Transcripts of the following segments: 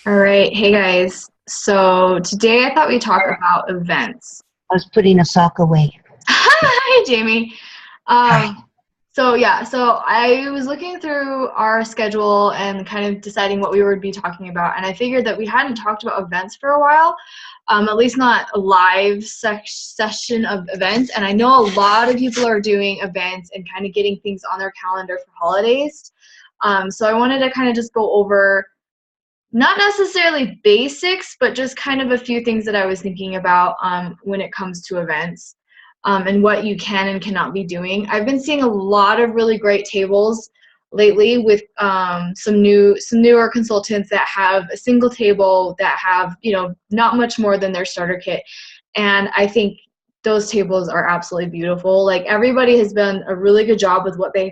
All right. Hey guys. So today I thought we'd talk about events. I was putting a sock away. Hi, Jamie. Hi. Um, so I was looking through our schedule and kind of deciding what we would be talking about, and I figured that we hadn't talked about events for a while, at least not a live session of events. And I know a lot of people are doing events and kind of getting things on their calendar for holidays. So I wanted to kind of just go over not necessarily basics, but just kind of a few things that I was thinking about when it comes to events and what you can and cannot be doing. I've been seeing a lot of really great tables lately with some newer consultants that have a single table that have not much more than their starter kit, and I think those tables are absolutely beautiful. Like, everybody has done a really good job with what they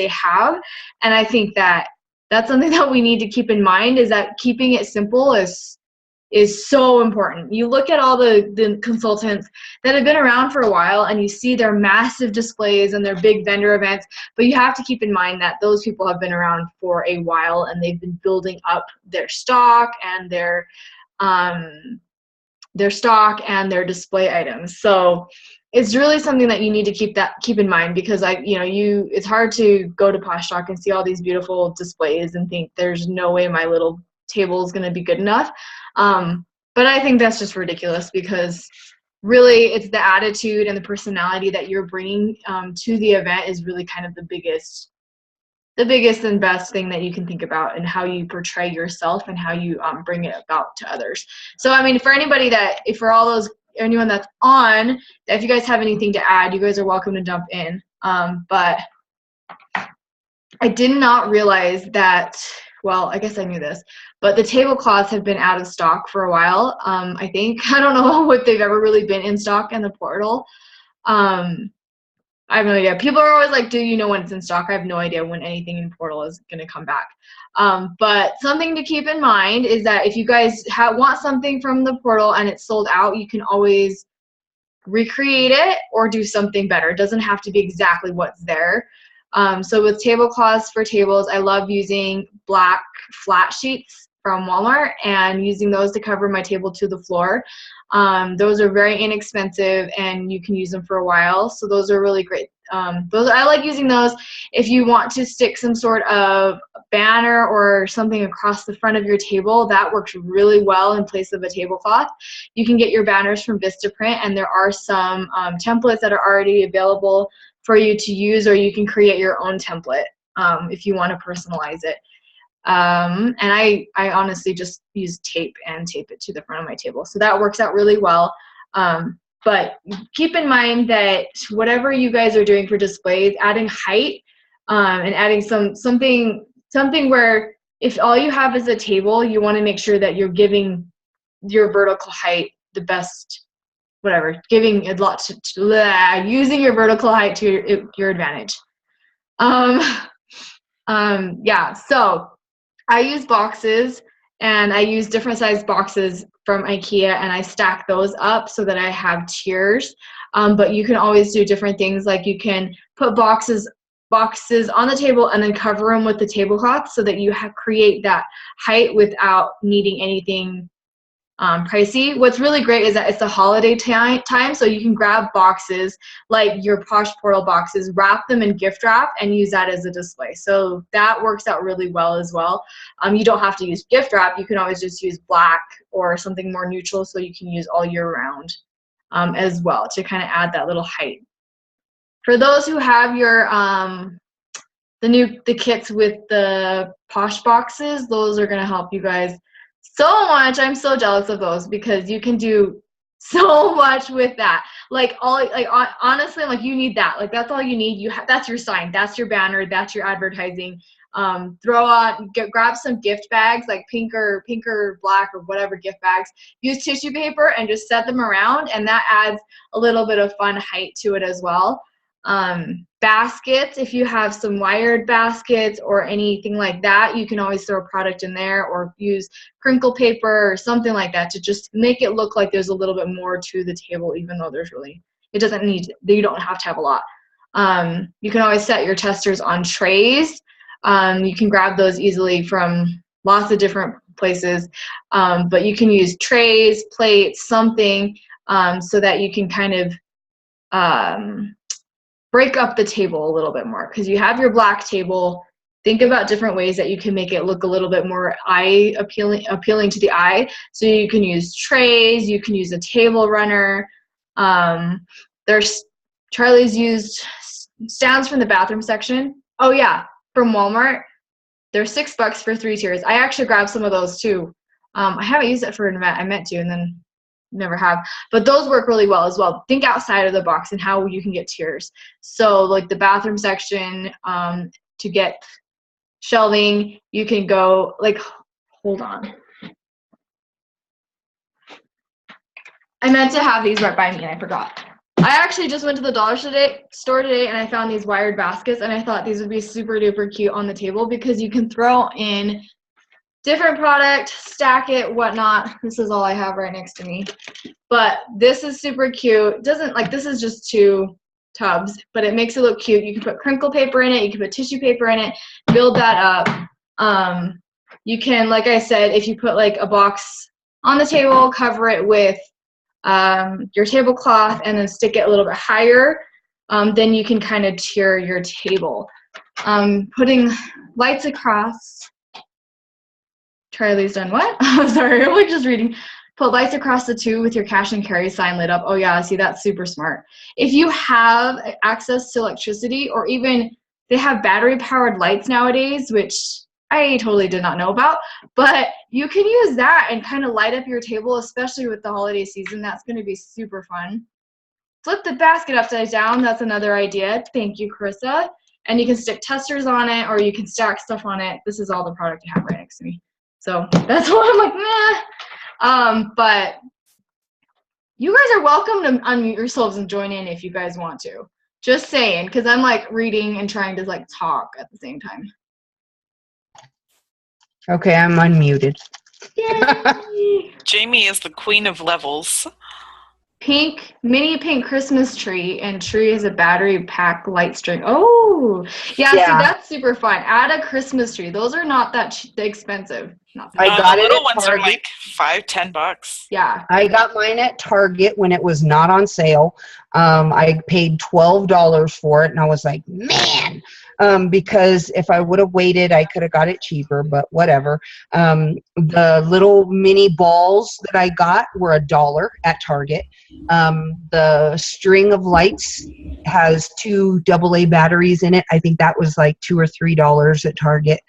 have, and I think that that's something that we need to keep in mind, is that keeping it simple is so important. You look at all the consultants that have been around for a while and you see their massive displays and their big vendor events, but you have to keep in mind that those people have been around for a while and they've been building up um, their stock and their display items. So it's really something that you need to keep in mind, because it's hard to go to Posh Stock and see all these beautiful displays and think there's no way my little table is going to be good enough. But I think that's just ridiculous, because really it's the attitude and the personality that you're bringing to the event is really kind of the biggest and best thing that you can think about, and how you portray yourself and how you bring it about to others. So, I mean, anyone that's on, if you guys have anything to add, you guys are welcome to jump in. But I did not realize that, well, I guess I knew this, but the tablecloths have been out of stock for a while. I think, I don't know if they've ever really been in stock in the portal. Um, I have no idea. People are always like, do you know when it's in stock? I have no idea when anything in Portal is going to come back. But something to keep in mind is that if you guys want something from the Portal and it's sold out, you can always recreate it or do something better. It doesn't have to be exactly what's there. So with tablecloths for tables, I love using black flat sheets from Walmart and using those to cover my table to the floor. Those are very inexpensive and you can use them for a while. So those are really great. I like using those if you want to stick some sort of banner or something across the front of your table. That works really well in place of a tablecloth. You can get your banners from Vistaprint, and there are some templates that are already available for you to use, or you can create your own template if you want to personalize it. And I honestly just use tape and tape it to the front of my table. So that works out really well. But keep in mind that whatever you guys are doing for displays, adding height and adding something where if all you have is a table, you want to make sure that you're giving your vertical height the best, whatever, giving a lot using your vertical height to your advantage. Um, yeah, so I use boxes, and I use different size boxes from IKEA, and I stack those up so that I have tiers. But you can always do different things, like you can put boxes on the table and then cover them with the tablecloth so that you create that height without needing anything pricey. What's really great is that it's a holiday time, so you can grab boxes like your Posh Portal boxes, wrap them in gift wrap, and use that as a display. So that works out really well as well. You don't have to use gift wrap. You can always just use black or something more neutral, so you can use all year round as well, to kind of add that little height. For those who have your the kits with the Posh boxes, those are going to help you guys so much. I'm so jealous of those, because you can do so much with that. Honestly, like, you need that. Like, that's all you need. That's your sign. That's your banner. That's your advertising. Grab some gift bags, like pink or black or whatever gift bags. Use tissue paper and just set them around, and that adds a little bit of fun height to it as well. Baskets, if you have some wired baskets or anything like that, you can always throw a product in there, or use crinkle paper or something like that to just make it look like there's a little bit more to the table, even though you don't have to have a lot. You can always set your testers on trays. You can grab those easily from lots of different places. But you can use trays, plates, something, so that you can kind of break up the table a little bit more, because you have your black table. Think about different ways that you can make it look a little bit more appealing to the eye. So you can use trays, you can use a table runner. There's Charlie's used stands from the bathroom section. Oh yeah, from Walmart. They're $6 for 3 tiers. I actually grabbed some of those too. I haven't used it for an event. I meant to, and then never have. But those work really well as well. Think outside of the box and how you can get tiers. So like the bathroom section, to get shelving, you can go like, hold on. I meant to have these right by me and I forgot. I actually just went to the dollar store today and I found these wired baskets, and I thought these would be super duper cute on the table because you can throw in different product, stack it, whatnot. This is all I have right next to me. But this is super cute. Doesn't, like, this is just 2 tubs, but it makes it look cute. You can put crinkle paper in it, you can put tissue paper in it, build that up. You can, like I said, if you put like a box on the table, cover it with your tablecloth and then stick it a little bit higher, then you can kind of tier your table. Putting lights across. Charlie's done what? I'm sorry, I'm like just reading. Put lights across the 2 with your cash and carry sign lit up. Oh yeah, see, that's super smart. If you have access to electricity, or even they have battery powered lights nowadays, which I totally did not know about, but you can use that and kind of light up your table, especially with the holiday season. That's going to be super fun. Flip the basket upside down. That's another idea. Thank you, Carissa. And you can stick testers on it, or you can stack stuff on it. This is all the product I have right next to me. So that's why I'm like, nah. But you guys are welcome to unmute yourselves and join in if you guys want to. Just saying, because I'm like reading and trying to like talk at the same time. Okay, I'm unmuted. Yay! Jamie is the queen of levels. Mini pink Christmas tree, and tree is a battery pack light string. Oh, yeah. See, that's super fun. Add a Christmas tree. Those are not that expensive. Not that I got the it little at ones Target. are like $5-10. Yeah. I got mine at Target when it was not on sale. I paid $12 for it, and I was like, man, because if I would have waited, I could have got it cheaper, but whatever. The little mini balls that I got were $1 at Target. The string of lights has 2 AA batteries in it. I think that was like $2 or $3 at Target.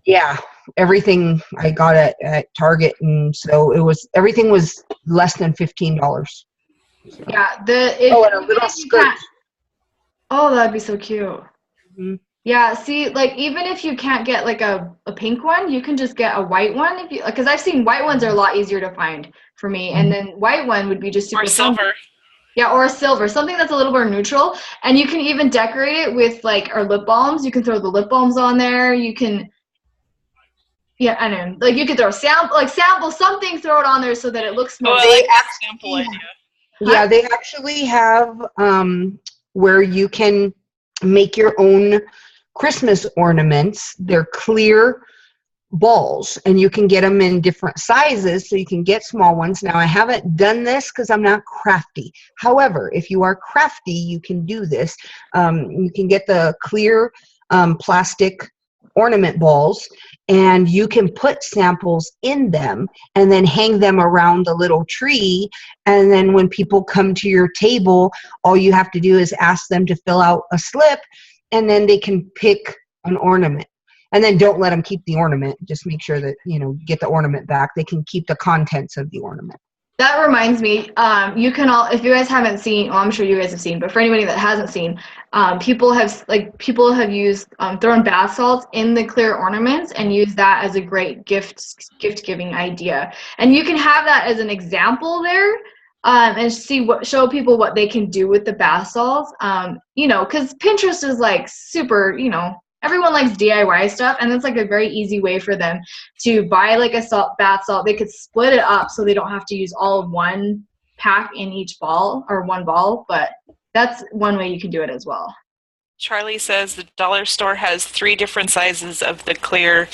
Yeah, everything I got at Target, and so everything was less than $15. So. Yeah, and a little skirt. Oh, that'd be so cute. Mm-hmm. Yeah, see, like even if you can't get like a pink one, you can just get a white one, if you, because I've seen white ones are a lot easier to find for me, and then white one would be just super Or silver. fun. Yeah, or a silver, something that's a little more neutral, and you can even decorate it with like our lip balms. You can throw the lip balms on there. You can. Yeah, I know. Like you could throw sample something, throw it on there so that it looks more. Oh, I like the sample idea. Yeah, they actually have where you can make your own Christmas ornaments. They're clear balls, and you can get them in different sizes, so you can get small ones. Now, I haven't done this because I'm not crafty. However, if you are crafty, you can do this. You can get the clear plastic ornament balls, and you can put samples in them and then hang them around the little tree, and then when people come to your table, all you have to do is ask them to fill out a slip, and then they can pick an ornament. And then don't let them keep the ornament. Just make sure that, get the ornament back. They can keep the contents of the ornament. That reminds me, you can all, if you guys haven't seen, well, I'm sure you guys have seen, but for anybody that hasn't seen, people have used thrown bath salts in the clear ornaments and used that as a great gift giving idea. And you can have that as an example there, and show people what they can do with the bath salts. Because Pinterest is like super, everyone likes DIY stuff, and it's like a very easy way for them to buy like a bath salt. They could split it up so they don't have to use all of one pack in each ball or one ball, but that's one way you can do it as well. Charlie says the dollar store has 3 different sizes of the clear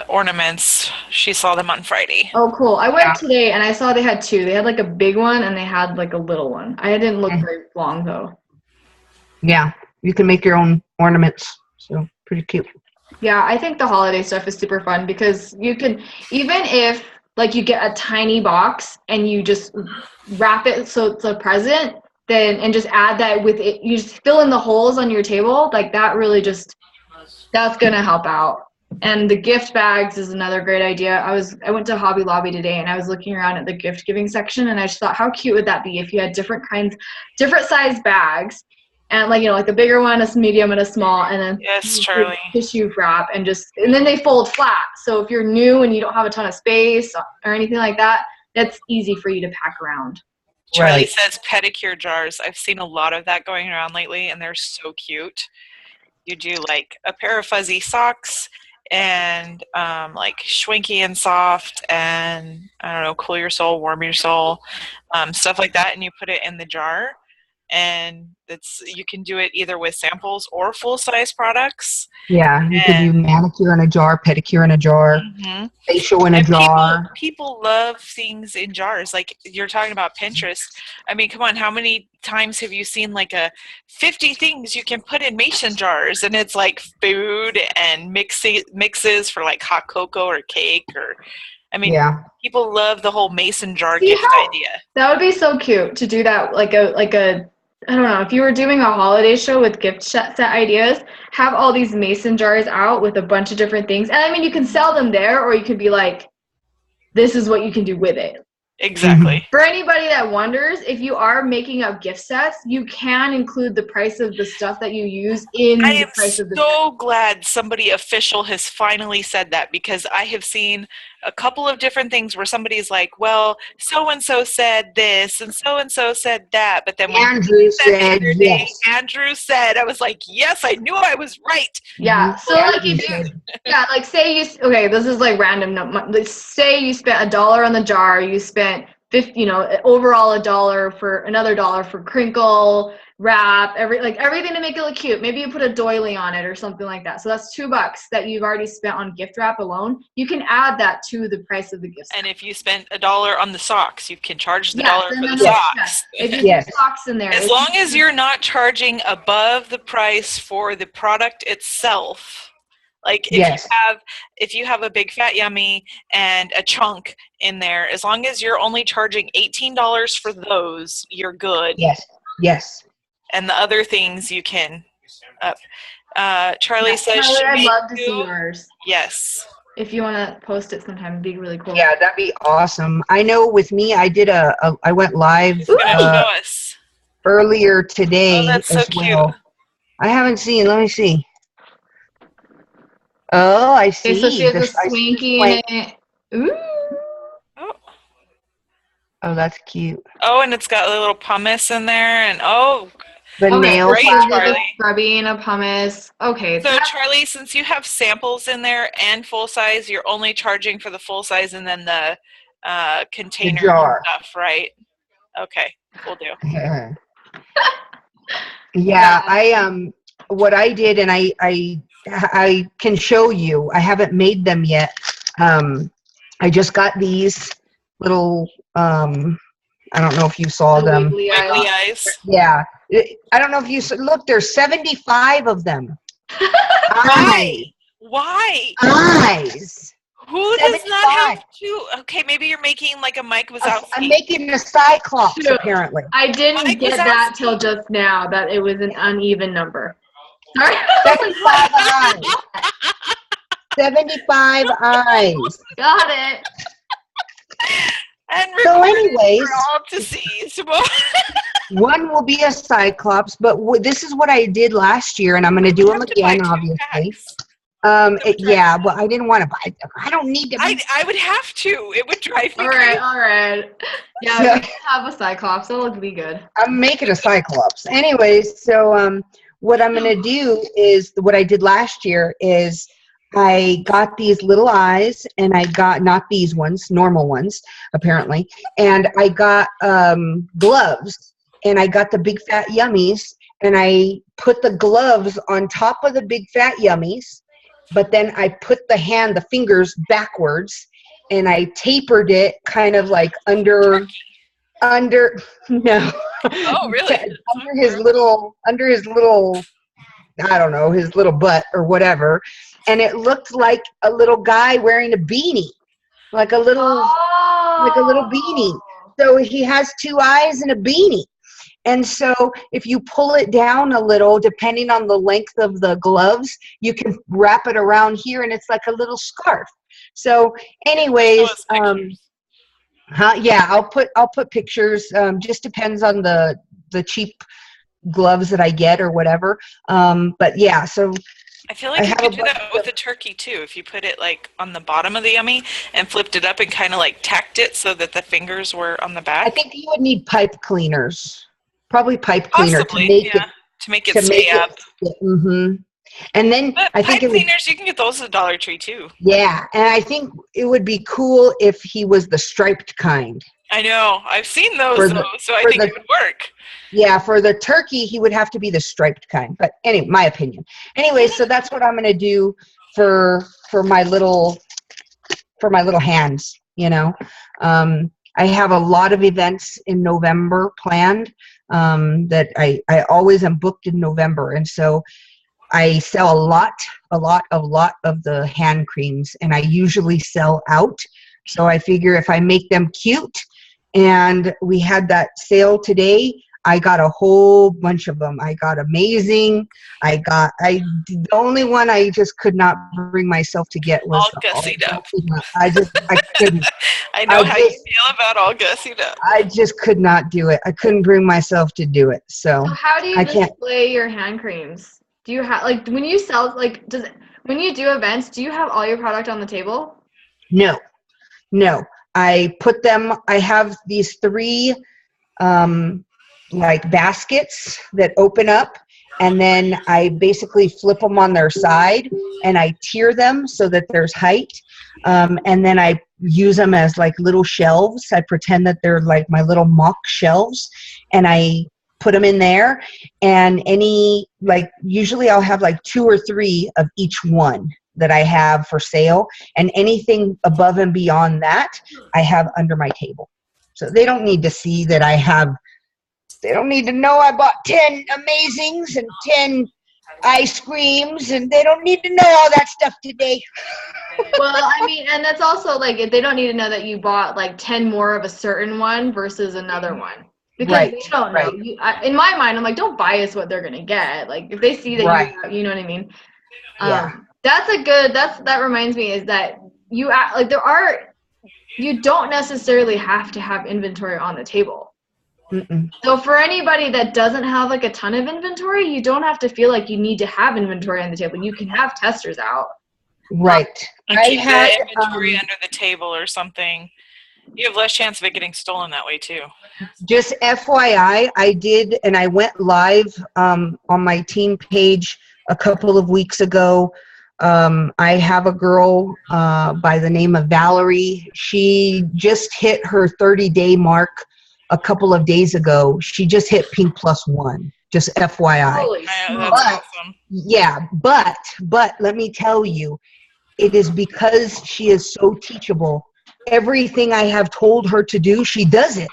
ornaments. She saw them on Friday. Oh, cool. I went today and I saw they had 2. They had like a big one and they had like a little one. I didn't look very long though. Yeah, you can make your own ornaments. So pretty cute. Yeah, I think the holiday stuff is super fun because you can, even if like you get a tiny box and you just wrap it so it's a present, then and just add that with it, you just fill in the holes on your table, like that really just, that's gonna help out. And the gift bags is another great idea. I went to Hobby Lobby today and I was looking around at the gift giving section and I just thought, how cute would that be if you had different size bags, and like, you know, like a bigger one, a medium, and a small, and then Yes, Charlie. tissue wrap, and then they fold flat. So if you're new and you don't have a ton of space or anything like that, that's easy for you to pack around. Charlie says pedicure jars. I've seen a lot of that going around lately, and they're so cute. You do like a pair of fuzzy socks and like Schwinky and soft and I don't know, cool your soul, warm your soul, stuff like that, and you put it in the jar. And you can do it either with samples or full-size products. Yeah, you could do manicure in a jar, pedicure in a jar, facial in a jar. People love things in jars. Like you're talking about Pinterest. I mean, come on, how many times have you seen like 50 things you can put in mason jars? And it's like food and mixes for like hot cocoa or cake or... I mean, people love the whole mason jar gift idea. That would be so cute to do that, like a I don't know, if you were doing a holiday show with gift set ideas, have all these mason jars out with a bunch of different things. And I mean, you can sell them there, or you could be like, this is what you can do with it. Exactly. For anybody that wonders, if you are making up gift sets, you can include the price of the stuff that you use in the price of the set. I am so glad somebody official has finally said that, because I have seen a couple of different things where somebody's like, well, so-and-so said this and so-and-so said that, but then when Andrew said yes. Andrew said, I was like, yes, I knew I was right. Yeah. So like if you, like say you, okay, this is like random. Say you spent $1 on the jar, you spent 50, you know, overall $1 for another $1 for crinkle wrap, everything to make it look cute. Maybe you put a doily on it or something like that. So that's $2 that you've already spent on gift wrap alone. You can add that to the price of the gift. And if you spent $1 on the socks, you can charge the $1 for the socks. If you put socks in there, as long as you're not charging above the price for the product itself. Like if you have a big fat yummy and a chunk in there, as long as you're only charging $18 for those, you're good. Yes. And the other things you can up. Charlie says, Charlie, I'd love to see yours. Yes. If you want to post it sometime, it'd be really cool. Yeah, that'd be awesome. I know with me, I did I went live earlier today. Oh, that's so cute. Well. I haven't seen, let me see. Oh, I see. Okay, so she has a Swinky in it. Ooh. Oh, that's cute. Oh, and it's got a little pumice in there, and the nail Charlie. Scrubby and a pumice. Okay. So Charlie, since you have samples in there and full size, you're only charging for the full size and then the container stuff, right? Okay, we'll do. Yeah, what I did, and I can show you. I haven't made them yet. I just got these little. I don't know if you saw them. Wiggly eyes. Yeah, I don't know if you look. There's 75 of them. Why? Eyes. Who does not have two? Okay, maybe you're making like a Mike Wazowski. I'm making a Cyclops, apparently. I didn't get that till just now, that it was an uneven number. Sorry. 75 eyes. 75 eyes. Got it. And So anyways, for all to see. One will be a Cyclops, but this is what I did last year, and I'm going to do them again, obviously. Yeah, but I didn't want to buy them. I don't need to. I would have to. It would drive me crazy. All right. Yeah, we can have a Cyclops. It'll be good. I'm making a Cyclops. Anyways, so what I'm going to do is what I did last year is I got these little eyes, and I got not these ones, normal ones, apparently, and I got gloves, and I got the big fat yummies, and I put the gloves on top of the big fat yummies, but then I put the fingers backwards, and I tapered it kind of like under no Oh, really? under his little, I don't know, his little butt or whatever, and it looked like a little guy wearing a beanie, like a little beanie. So he has two eyes and a beanie. And so if you pull it down a little, depending on the length of the gloves, you can wrap it around here, and it's like a little scarf. So anyways, yeah, I'll put pictures. Just depends on the cheap gloves that I get or whatever. But yeah, so I feel like you could do that with the turkey too. If you put it like on the bottom of the yummy and flipped it up and kind of like tacked it so that the fingers were on the back. I think you would need pipe cleaners. Probably pipe Possibly, cleaner to make it stay up. Mm-hmm. And then But I think pipe cleaners, you can get those at Dollar Tree too. Yeah, and I think it would be cool if he was the striped kind. I know. I've seen those, so I think it would work. Yeah, for the turkey, he would have to be the striped kind. But anyway, my opinion. Anyway, so that's what I'm going to do for my little hands. You know, I have a lot of events in November planned that I always am booked in November, and so I sell a lot of the hand creams, and I usually sell out. So I figure if I make them cute, and we had that sale today, I got a whole bunch of them. I got Amazing. The only one I just could not bring myself to get was all gussied up. I couldn't. I know how you feel about all gussied up. I just could not do it. I couldn't bring myself to do it. So how do you display your hand creams? Do you have, like, when you sell, like, when you do events, do you have all your product on the table? No. I have these 3 like baskets that open up, and then I basically flip them on their side, and I tier them so that there's height. And then I use them as like little shelves. I pretend that they're like my little mock shelves, and I put them in there, and usually I'll have like 2 or 3 of each one that I have for sale, and anything above and beyond that I have under my table. So they don't need to see that they don't need to know I bought 10 Amazings and 10 ice creams, and they don't need to know all that stuff today. Well, I mean, and that's also like, they don't need to know that you bought like 10 more of a certain one versus another one. Because they don't know. In my mind, I'm like, don't bias what they're going to get. Like, if they see that you know what I mean? That reminds me is that you don't necessarily have to have inventory on the table. Mm-mm. So for anybody that doesn't have like a ton of inventory, you don't have to feel like you need to have inventory on the table. You can have testers out. Right. And keep the inventory under the table or something. You have less chance of it getting stolen that way too. Just FYI, I went live on my team page a couple of weeks ago. I have a girl by the name of Valerie. She just hit her 30-day mark a couple of days ago. She just hit Pink +1. Just FYI. Holy that's awesome. Yeah, but let me tell you, it is because she is so teachable. Everything I have told her to do, she does it.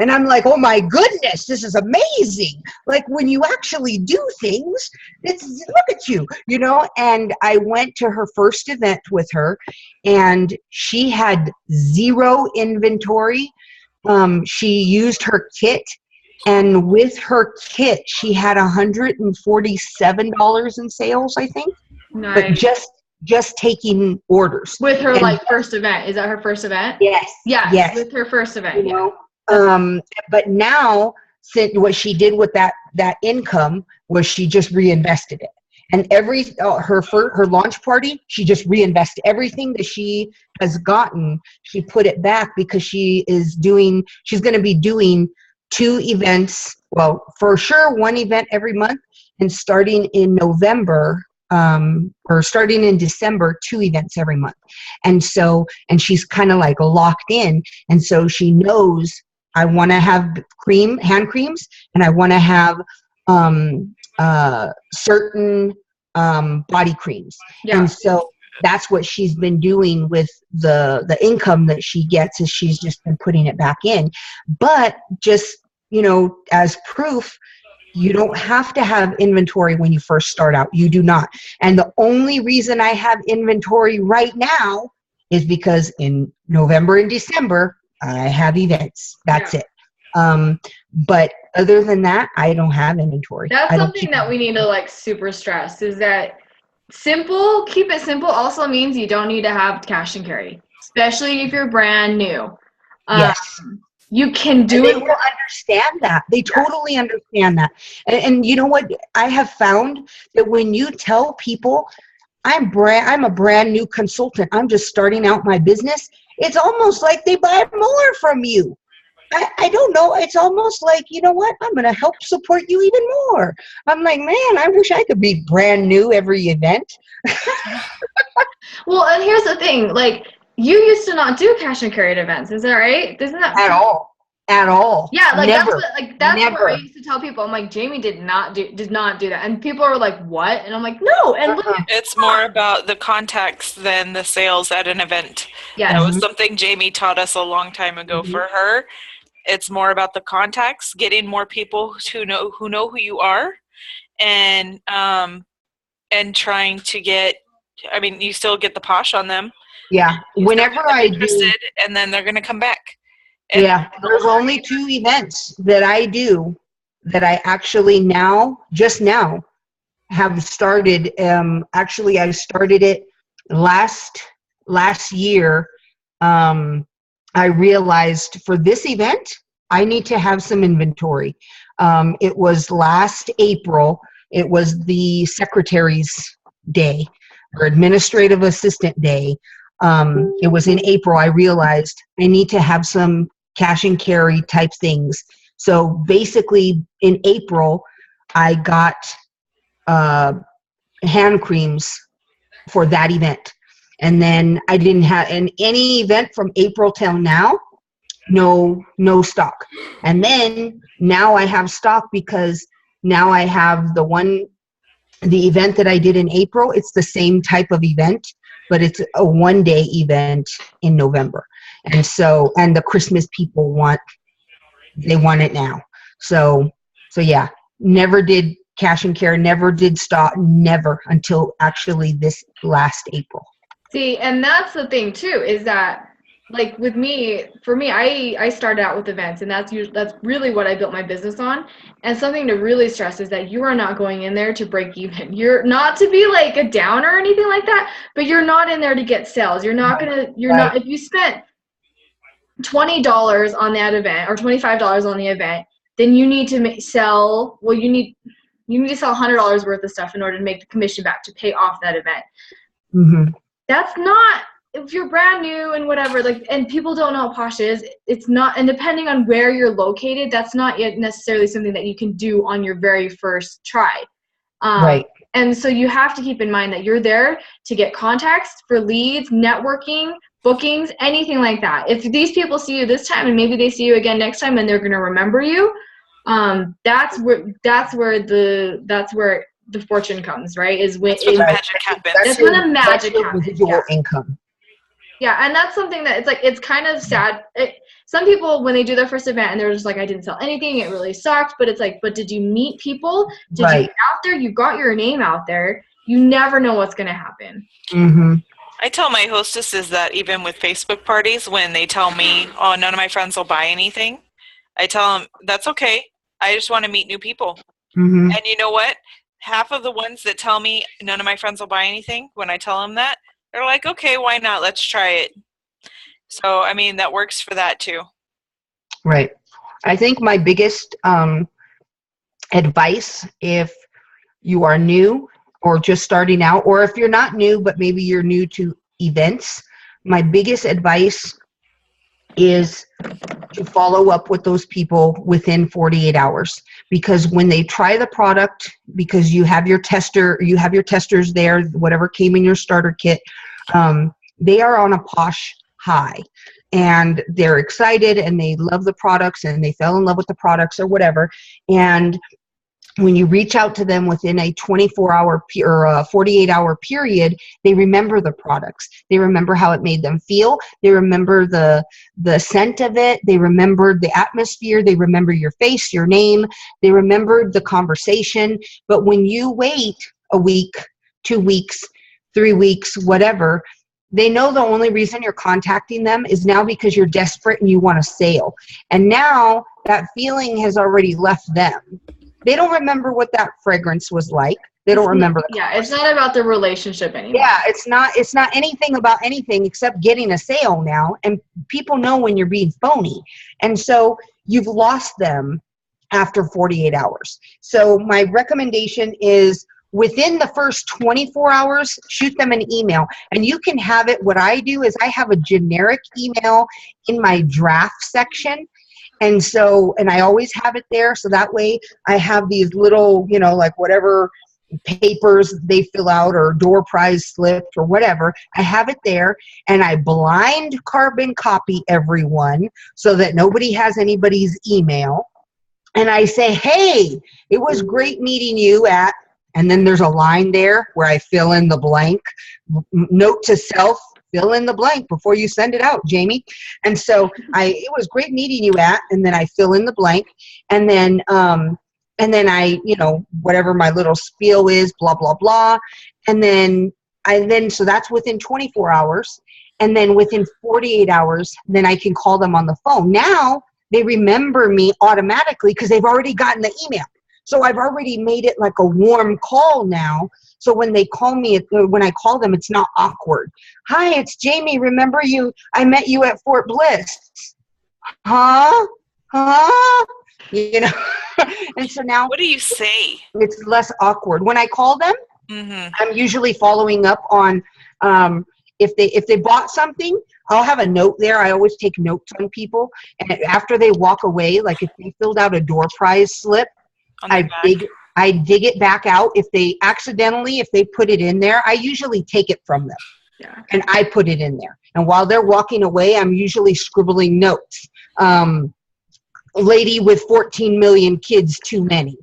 And I'm like, oh my goodness, this is amazing. Like when you actually do things, look at you, you know? And I went to her first event with her, and she had 0 inventory. She used her kit, and with her kit, she had $147 in sales, I think. Nice. But just taking orders. With her first event. Is that her first event? Yes. Yes. With her first event. You know, but now, what she did with that income was she just reinvested it. And her launch party, she just reinvested everything that she has gotten. She put it back because she's going to be doing 2 events. Well, for sure, 1 event every month, and starting in November, or starting in December, 2 events every month. And she's kind of like locked in. And so she knows, I want to have hand creams, and I want to have certain body creams. Yeah. And so that's what she's been doing with the income that she gets, is she's just been putting it back in. But just, as proof, you don't have to have inventory when you first start out. You do not. And the only reason I have inventory right now is because in November and December, I have events. That's it. But other than that, I don't have inventory. That's something that we need to like super stress, is that keep it simple also means you don't need to have cash and carry, especially if you're brand new. Yes. You can do it. They will understand that. They totally understand that. And you know what? I have found that when you tell people, I'm a brand new consultant, I'm just starting out my business, it's almost like they buy more from you. I don't know. It's almost like, you know what? I'm going to help support you even more. I'm like, man, I wish I could be brand new every event. Well, and here's the thing. Like, you used to not do cash and carry at events. Is that right? Isn't that at all? At all. Yeah, like never. That's what I used to tell people. I'm like, Jamie did not do that. And people are like, what? And I'm like, no. And look, it's more about the contacts than the sales at an event. Yeah. That was something Jamie taught us a long time ago. For her, it's more about the contacts, getting more people who know who you are, and trying to get. I mean, you still get the posh on them. Yeah. Whenever I do, and then they're going to come back. And there's only 2 events that I do that I actually just now have started. Actually, I started it last year. I realized for this event, I need to have some inventory. It was last April. It was the Secretary's Day or Administrative Assistant Day. It was in April. I realized I need to have some cash and carry type things. So basically in April, I got hand creams for that event. And then I didn't have any event from April till now, no stock. And then now I have stock because now I have the event that I did in April. It's the same type of event, but it's a 1-day event in November. And so, and the Christmas people want it now. So yeah, never did cash and carry, never did stock, never until actually this last April. See, and that's the thing too, is that like for me, I started out with events, and that's really what I built my business on. And something to really stress is that you are not going in there to break even. You're not to be like a downer or anything like that, but you're not in there to get sales. You're not not, if you spent $20 on that event or $25 on the event, then you need to sell, you need to sell $100 worth of stuff in order to make the commission back to pay off that event. Mm-hmm. That's not, if you're brand new and whatever, like, and people don't know what Posh is, it's not, and depending on where you're located, that's not yet necessarily something that you can do on your very first try. Right. And so you have to keep in mind that you're there to get contacts for leads, networking, bookings, anything like that. If these people see you this time and maybe they see you again next time and they're going to remember you, that's where the fortune comes, right? Is when the magic happens. That's when the magic happens. Residual income. Yeah, and that's something that it's kind of sad. Some people, when they do their first event and they're just like, I didn't sell anything, it really sucked. But it's like, but did you meet people? Did you get out there? You got your name out there. You never know what's going to happen. Mm-hmm. I tell my hostesses that even with Facebook parties, when they tell me, oh, none of my friends will buy anything, I tell them, that's okay. I just want to meet new people. Mm-hmm. And you know what? Half of the ones that tell me none of my friends will buy anything, when I tell them that, they're like, okay, why not? Let's try it. So, I mean, that works for that too. Right. I think my biggest advice, if you are new or just starting out, or if you're not new, but maybe you're new to events, my biggest advice is to follow up with those people within 48 hours. Because when they try the product, because you have your testers there, whatever came in your starter kit, they are on a Posh high. And they're excited and they love the products and they fell in love with the products or whatever. And when you reach out to them within a 24-hour or a 48-hour period, they remember the products. They remember how it made them feel. They remember the scent of it. They remembered the atmosphere. They remember your face, your name. They remembered the conversation. But when you wait a week, 2 weeks, 3 weeks, whatever, they know the only reason you're contacting them is now because you're desperate and you want a sale. And now that feeling has already left them. They don't remember what that fragrance was like. They don't remember. Yeah, it's not about the relationship anymore. Yeah, it's not anything about anything except getting a sale now. And people know when you're being phony. And so you've lost them after 48 hours. So my recommendation is within the first 24 hours, shoot them an email. And you can have it. What I do is I have a generic email in my draft section. And so, and I always have it there. So that way I have these little, like whatever papers they fill out or door prize slip or whatever, I have it there, and I blind carbon copy everyone so that nobody has anybody's email. And I say, hey, it was great meeting you at, and then there's a line there where I fill in the blank. Note to self, fill in the blank before you send it out, Jamie. And so it was great meeting you at, and then I fill in the blank, and then I, whatever my little spiel is, blah, blah, blah. And then so that's within 24 hours. And then within 48 hours, then I can call them on the phone. Now they remember me automatically because they've already gotten the email. So I've already made it like a warm call now. So when they call me, when I call them, it's not awkward. Hi, it's Jamie. Remember you? I met you at Fort Bliss. Huh? And so now. What do you say? It's less awkward. When I call them, I'm usually following up on if they bought something, I'll have a note there. I always take notes on people. And after they walk away, like if they filled out a door prize slip, I dig it back out. If they put it in there, I usually take it from them. Yeah. And I put it in there. And while they're walking away, I'm usually scribbling notes. Lady with 14 million kids too many.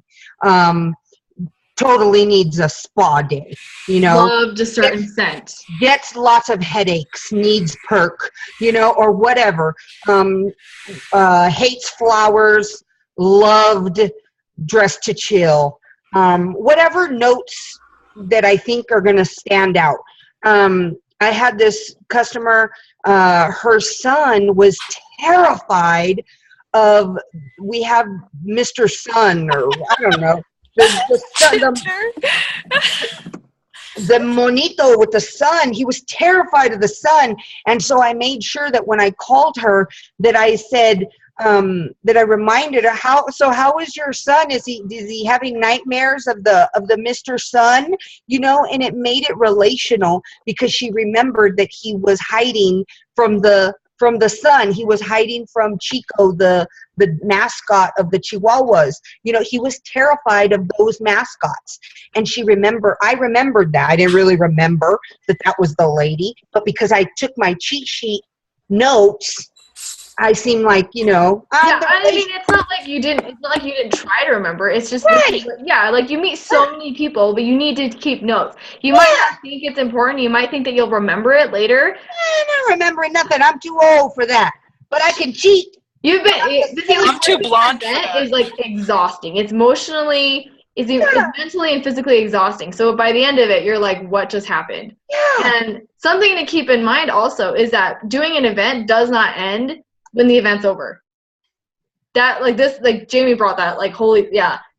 Totally needs a spa day. Loved a certain scent. Gets lots of headaches, needs perk, or whatever. Hates flowers, loved dressed to chill. Whatever notes that I think are going to stand out. I had this customer, her son was terrified of, we have Mr. Sun, or I don't know, the monito with the sun. He was terrified of the sun. And so I made sure that when I called her that I said, that I reminded her, how is your son? Is he having nightmares of the Mr. Sun? And it made it relational because she remembered that he was hiding from the sun. He was hiding from Chico, the mascot of the Chihuahuas. He was terrified of those mascots. And I remembered that. I didn't really remember that was the lady, but because I took my cheat sheet notes, I seem like, it's not like you didn't try to remember. It's just, right. Like you meet so many people, but you need to keep notes. You might not think it's important. You might think that you'll remember it later. I'm not remembering nothing. I'm too old for that, but I can cheat. I'm too blonde for that. Is like exhausting. It's emotionally, it's mentally and physically exhausting. So by the end of it, you're like, what just happened? Yeah. And something to keep in mind also is that doing an event does not end when the event's over. That Jamie brought that,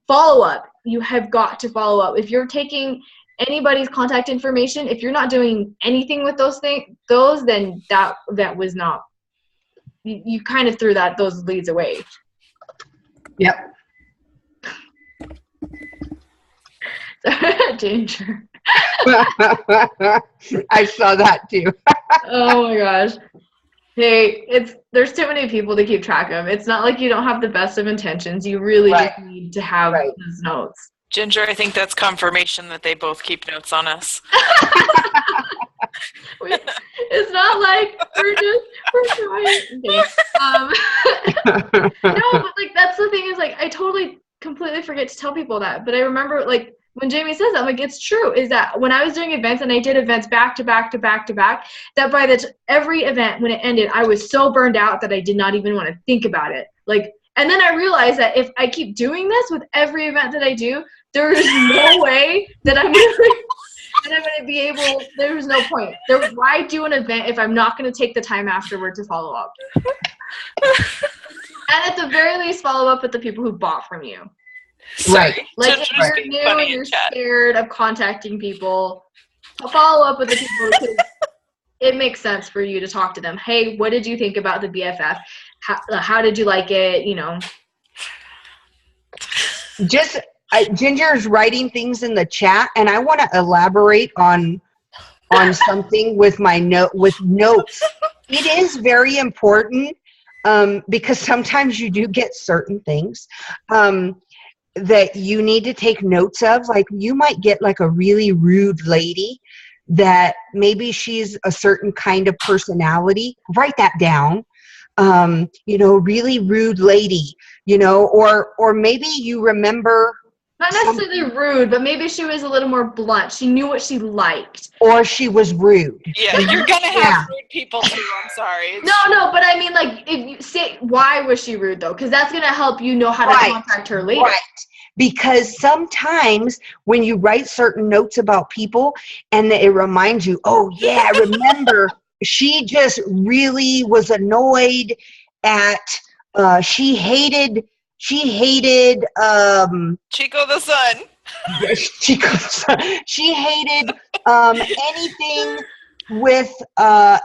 follow up. You have got to follow up. If you're taking anybody's contact information, if you're not doing anything with then that was not, you kind of threw those leads away. Yep. Ginger. I saw that too. Oh my gosh. Hey, there's too many people to keep track of. It's not like you don't have the best of intentions. You really just need to have those notes. Ginger, I think that's confirmation that they both keep notes on us. It's not like we're trying. Okay. No, but that's the thing is I totally completely forget to tell people that. But I remember, like, when Jamie says that, I'm like, it's true, is that when I was doing events, and I did events back to back to back to back, that by every event, when it ended, I was so burned out that I did not even want to think about it. Like, and then I realized that if I keep doing this with every event that I do, there is no way that I'm going to be able, there's no point. Why do an event if I'm not going to take the time afterward to follow up? And at the very least, follow up with the people who bought from you. Right. Like, if you're new and you're scared of contacting people, follow up with the people because it makes sense for you to talk to them. Hey, what did you think about the BFF? How did you like it? You know. Ginger's writing things in the chat, and I want to elaborate on something with notes. It is very important because sometimes you do get certain things that you need to take notes of. Like, you might get like a really rude lady that maybe she's a certain kind of personality. Write that down. Really rude lady, or maybe you remember. Not necessarily rude, but maybe she was a little more blunt. She knew what she liked. Or she was rude. Yeah, you're going to have rude people too. I'm sorry. No, but I mean, like, if you say, why was she rude, though? Because that's going to help you know how to contact her later. Right. Because sometimes when you write certain notes about people and it reminds you, oh, yeah, I remember she just really was annoyed at, she hated Chico the Sun. She hated anything with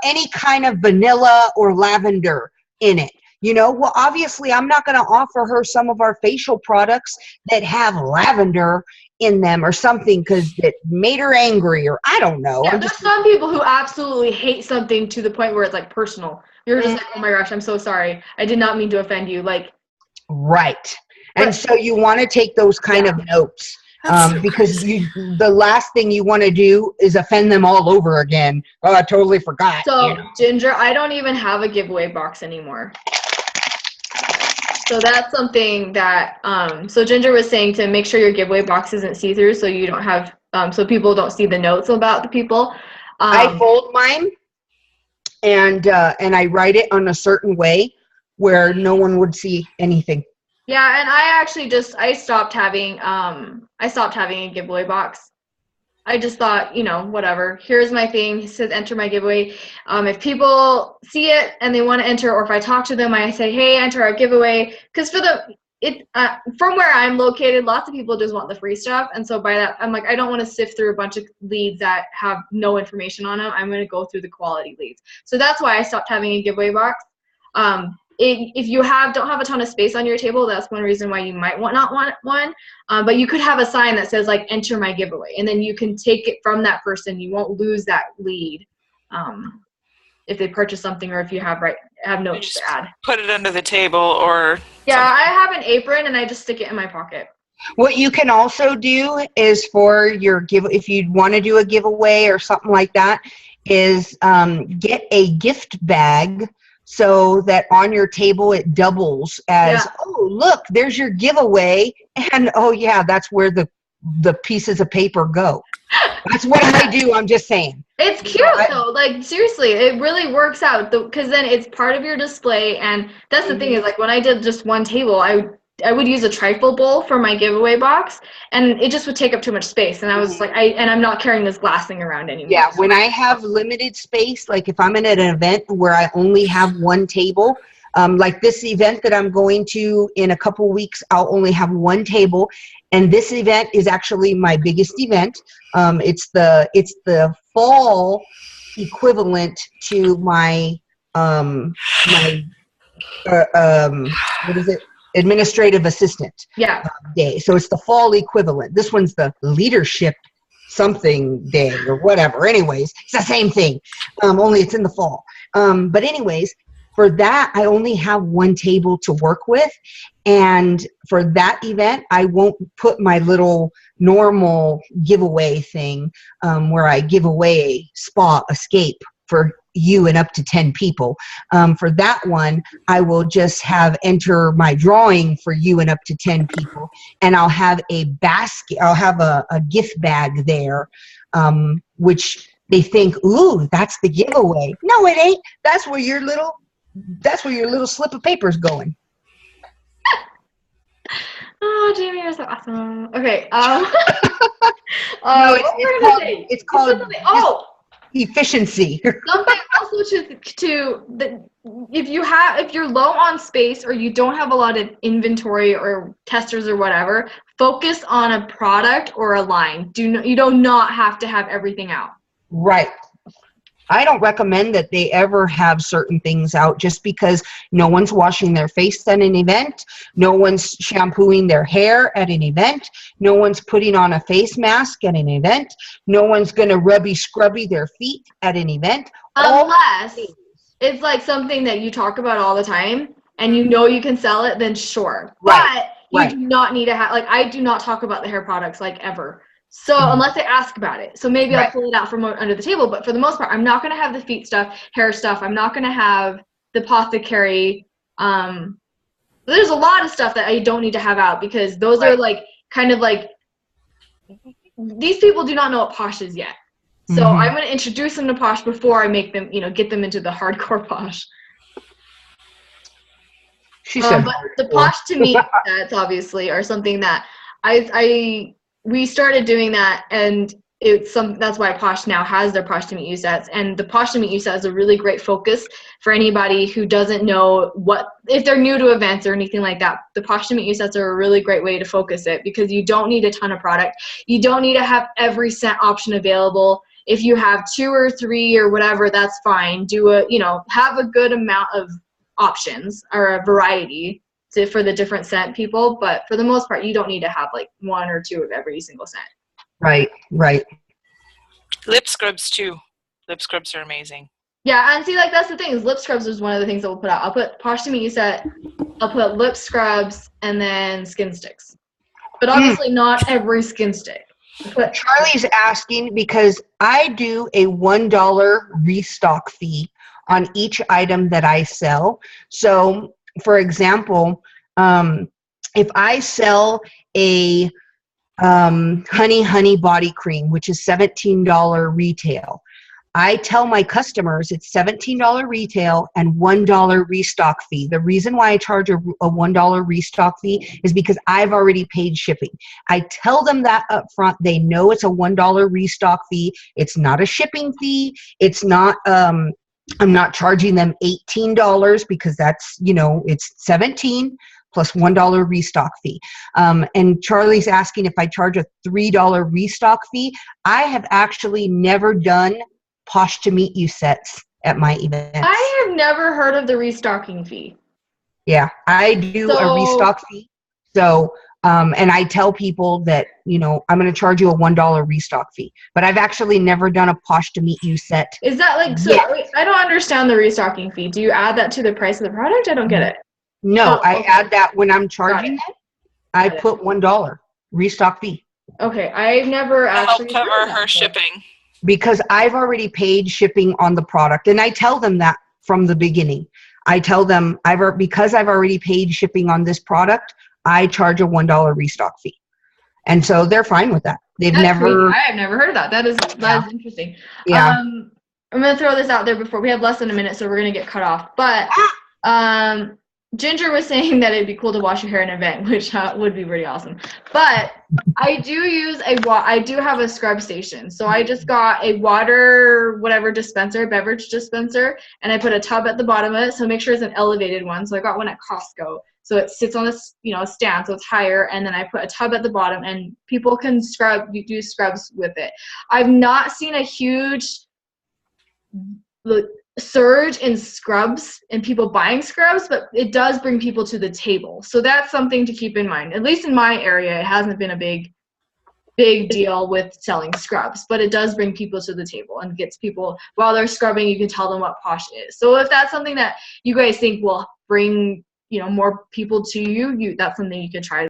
any kind of vanilla or lavender in it. Well, obviously I'm not going to offer her some of our facial products that have lavender in them or something because it made her angry, or I don't know. Yeah, there's some people who absolutely hate something to the point where it's like personal. You're just like, oh my gosh, I'm so sorry. I did not mean to offend you. Like, right. And so you want to take those kind of notes because the last thing you want to do is offend them all over again. Oh, I totally forgot. So, Ginger, I don't even have a giveaway box anymore. So that's something that, so Ginger was saying to make sure your giveaway box isn't see-through so you don't have, so people don't see the notes about the people. I fold mine and I write it on a certain way where no one would see anything. Yeah, and I actually I stopped having a giveaway box. I just thought, whatever. Here's my thing. It says enter my giveaway. If people see it and they want to enter, or if I talk to them, I say, hey, enter our giveaway. Because from where I'm located, lots of people just want the free stuff. And so by that, I'm like, I don't want to sift through a bunch of leads that have no information on them. I'm going to go through the quality leads. So that's why I stopped having a giveaway box. If you don't have a ton of space on your table, that's one reason why you might not want one. But you could have a sign that says like enter my giveaway, and then you can take it from that person. You won't lose that lead if they purchase something or if you have notes to add. Put it under the table or yeah, I have an apron and I just stick it in my pocket. What you can also do is for your if you want to do a giveaway or something like that, is get a gift bag. So that on your table it doubles as, oh, look, there's your giveaway. And, oh, yeah, that's where the pieces of paper go. That's what I do. I'm just saying. It's cute, though. Like, seriously, it really works out. Because then it's part of your display. And that's the thing is, like, when I did just one table, I would use a trifle bowl for my giveaway box, and it just would take up too much space. And I was like, I'm not carrying this glass thing around anymore. Yeah, when I have limited space, like if I'm at an event where I only have one table, like this event that I'm going to in a couple weeks, I'll only have one table. And this event is actually my biggest event. It's the fall equivalent to my what is it? Administrative assistant day. So it's the fall equivalent. This one's the leadership something day or whatever. Anyways, it's the same thing, only it's in the fall. But anyways, for that, I only have one table to work with. And for that event, I won't put my little normal giveaway thing where I give away a spa escape for you and up to 10 people. For that one, I will just enter my drawing for you and up to 10 people, and I'll have a basket, I'll have a gift bag there, which they think, ooh, that's the giveaway. No, it ain't. That's where your little slip of paper is going. Oh, Jamie, you're so awesome. Okay. No, it's called efficiency. Something also if you're low on space or you don't have a lot of inventory or testers or whatever, focus on a product or a line. You do not have to have everything out. Right. I don't recommend that they ever have certain things out just because no one's washing their face at an event. No one's shampooing their hair at an event. No one's putting on a face mask at an event. No one's going to scrubby their feet at an event. Unless it's like something that you talk about all the time and you know you can sell it, then sure. Right. But you do not need to have, like, I do not talk about the hair products like ever. So unless they ask about it. So maybe I'll pull it out from under the table. But for the most part, I'm not going to have the feet stuff, hair stuff. I'm not going to have the apothecary. There's a lot of stuff that I don't need to have out because those are like kind of like, these people do not know what Posh is yet. So I'm going to introduce them to Posh before I make them, get them into the hardcore Posh. She said but the Posh to me sets obviously are something that we started doing that, and that's why Posh now has their Posh to Meet You sets. And the Posh to Meet You set is a really great focus for anybody who doesn't know if they're new to events or anything like that. The Posh to Meet You sets are a really great way to focus it because you don't need a ton of product. You don't need to have every scent option available. If you have 2 or 3 or whatever, that's fine. Have a good amount of options or a variety for the different scent people, but for the most part, you don't need to have like 1 or 2 of every single scent. Right. Lip scrubs too. Lip scrubs are amazing. Yeah, and see, like, that's the thing, is lip scrubs is one of the things that we'll put out. I'll put Posh to Meet You set, I'll put lip scrubs, and then skin sticks. But obviously not every skin stick. Charlie's asking because I do a $1 restock fee on each item that I sell. So, for example, if I sell a honey body cream, which is $17 retail, I tell my customers it's $17 retail and $1 restock fee. The reason why I charge a $1 restock fee is because I've already paid shipping. I tell them that up front. They know it's a $1 restock fee. It's not a shipping fee. It's not, I'm not charging them $18 because that's, it's $17 plus $1 restock fee. And Charlie's asking if I charge a $3 restock fee. I have actually never done Posh to Meet You sets at my events. I have never heard of the restocking fee. Yeah, I do a restock fee. So, and I tell people that, I'm going to charge you a $1 restock fee. But I've actually never done a Posh to Meet You set. Is that like, so I don't understand the restocking fee. Do you add that to the price of the product? I don't get it. No, I add that when I'm charging it. I put $1 restock fee. Okay, I've never actually help cover her shipping. Because I've already paid shipping on the product. And I tell them that from the beginning. I tell them, because I've already paid shipping on this product, I charge a $1 restock fee. And so they're fine with that. I have never heard of that. That is interesting. Yeah. I'm going to throw this out there before we have less than a minute, so we're going to get cut off. But Ginger was saying that it'd be cool to wash your hair in an event, which would be pretty awesome. But I do have a scrub station. So I just got a beverage dispenser, and I put a tub at the bottom of it. So make sure it's an elevated one. So I got one at Costco. So it sits on a stand, so it's higher, and then I put a tub at the bottom, and people can do scrubs with it. I've not seen a huge surge in scrubs and people buying scrubs, but it does bring people to the table. So that's something to keep in mind. At least in my area, it hasn't been a big deal with selling scrubs, but it does bring people to the table and gets people, while they're scrubbing, you can tell them what Posh is. So if that's something that you guys think will bring more people to you, that's something you could try